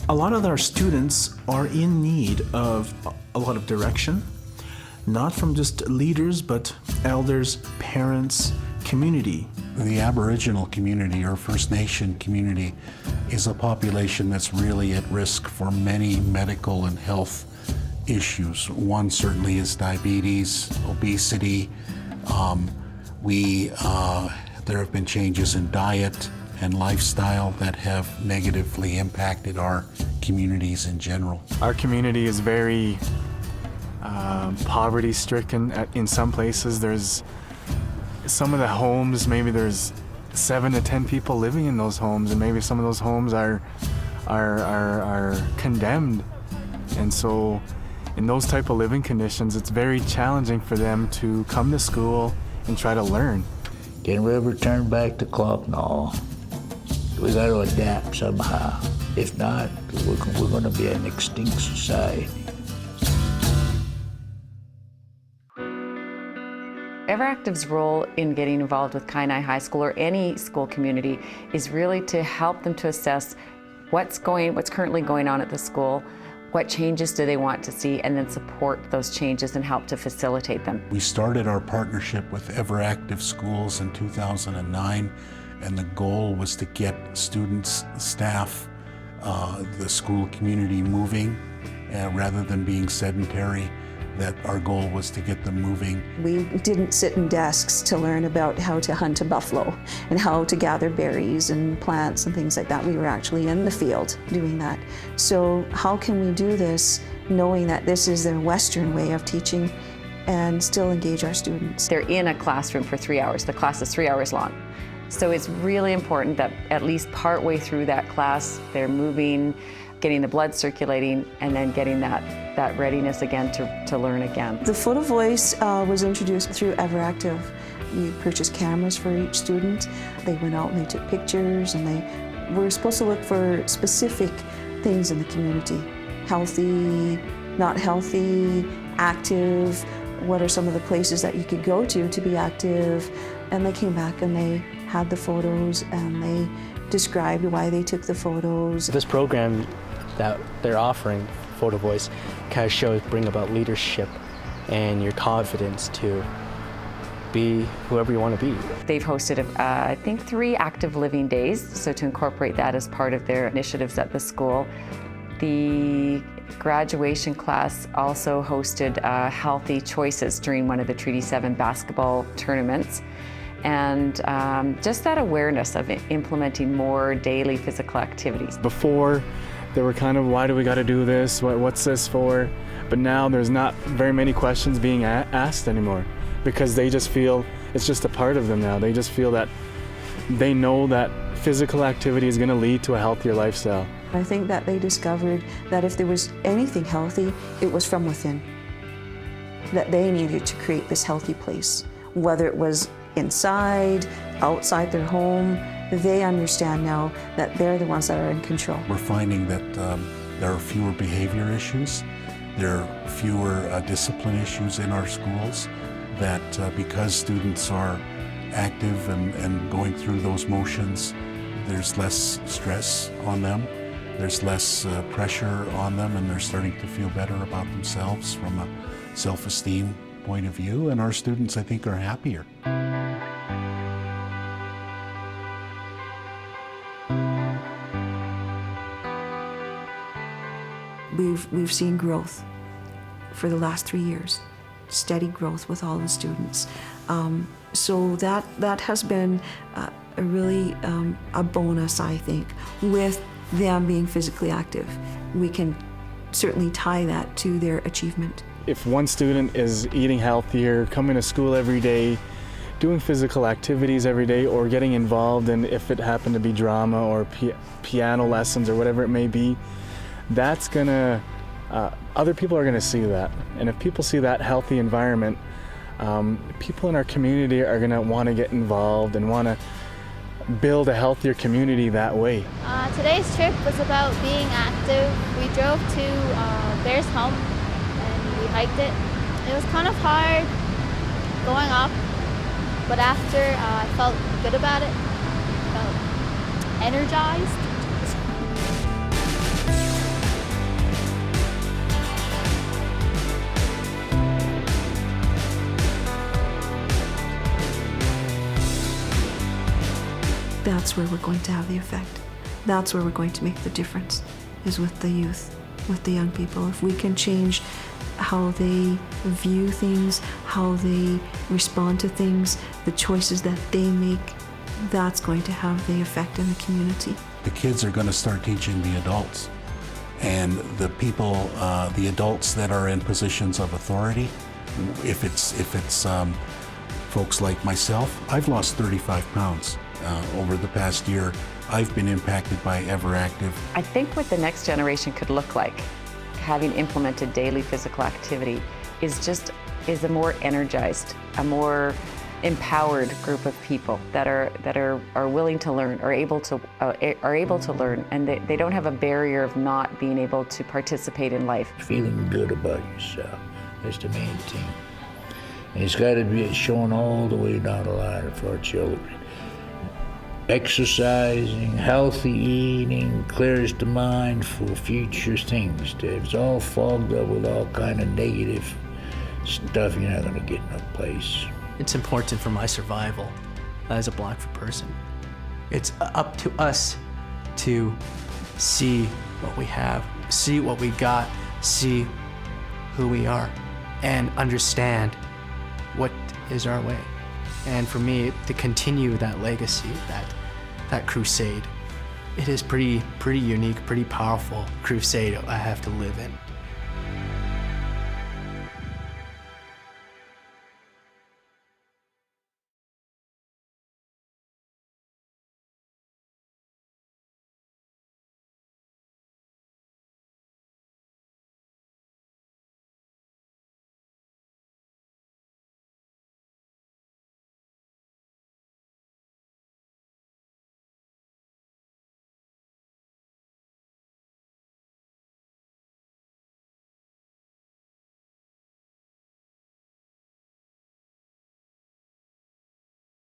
A lot of our students are in need of a lot of direction, not from just leaders, but elders, parents, community. The Aboriginal community or First Nation community is a population that's really at risk for many medical and health issues. One certainly is diabetes, obesity. There have been changes in diet and lifestyle that have negatively impacted our communities in general. Our community is very poverty-stricken in some places. There's some of the homes, maybe there's 7 to 10 people living in those homes, and maybe some of those homes are condemned. And so in those type of living conditions, it's very challenging for them to come to school and try to learn. Can we ever turn back the clock? No. We got to adapt somehow. If not, we're going to be an extinct society. Everactive's role in getting involved with Kainai High School or any school community is really to help them to assess what's currently going on at the school, what changes do they want to see, and then support those changes and help to facilitate them. We started our partnership with Everactive Schools in 2009, and the goal was to get students, staff, the school community moving rather than being sedentary. That our goal was to get them moving. We didn't sit in desks to learn about how to hunt a buffalo and how to gather berries and plants and things like that. We were actually in the field doing that. So how can we do this knowing that this is their Western way of teaching and still engage our students? They're in a classroom for 3 hours. The class is 3 hours long. So it's really important that at least partway through that class, they're moving, getting the blood circulating, and then getting that readiness again to learn again. The Photo Voice was introduced through Everactive. We purchased cameras for each student. They went out and they took pictures, and they were supposed to look for specific things in the community. Healthy, not healthy, active. What are some of the places that you could go to be active? And they came back and they had the photos and they described why they took the photos. This program that they're offering, Photo Voice, kind of bring about leadership and your confidence to be whoever you want to be. They've hosted, I think, 3 active living days, so to incorporate that as part of their initiatives at the school. The graduation class also hosted Healthy Choices during one of the Treaty 7 basketball tournaments. And just that awareness of implementing more daily physical activities. Before, they were kind of, why do we got to do this? What's this for? But now there's not very many questions being asked anymore because they just feel it's just a part of them now. They just feel that they know that physical activity is going to lead to a healthier lifestyle. I think that they discovered that if there was anything healthy, it was from within. That they needed to create this healthy place, whether it was inside, outside their home. They understand now that they're the ones that are in control. We're finding that there are fewer behavior issues, there are fewer discipline issues in our schools, that because students are active and going through those motions, there's less stress on them, there's less pressure on them, and they're starting to feel better about themselves from a self-esteem point of view, and our students, I think, are happier. We've seen growth for the last 3 years, steady growth with all the students. So that has been a really a bonus, I think, with them being physically active. We can certainly tie that to their achievement. If one student is eating healthier, coming to school every day, doing physical activities every day, or getting involved in, if it happened to be drama or piano lessons or whatever it may be, that's gonna, other people are gonna see that. And if people see that healthy environment, people in our community are gonna wanna get involved and wanna build a healthier community that way. Today's trip was about being active. We drove to Bear's Home and we hiked it. It was kind of hard going up, but after I felt good about it, felt energized. that's where we're going to have the effect. That's where we're going to make the difference, is with the youth, with the young people. If we can change how they view things, how they respond to things, the choices that they make, that's going to have the effect in the community. The kids are going to start teaching the adults. And the people, the adults that are in positions of authority, if it's folks like myself, I've lost 35 pounds over the past year. I've been impacted by EverActive. I think what the next generation could look like, having implemented daily physical activity, is a more energized, a more empowered group of people that are willing to learn, are able to learn, and they don't have a barrier of not being able to participate in life. Feeling good about yourself is the main thing. And it's got to be shown all the way down the line for our children. Exercising, healthy eating clears the mind for future things. It's all fogged up with all kind of negative stuff. You're not going to get no place. It's important for my survival as a Blackfoot person. It's up to us to see what we have, see what we got, see who we are, and understand what is our way. And for me, to continue that legacy, that crusade, it is pretty unique, pretty powerful crusade I have to live in.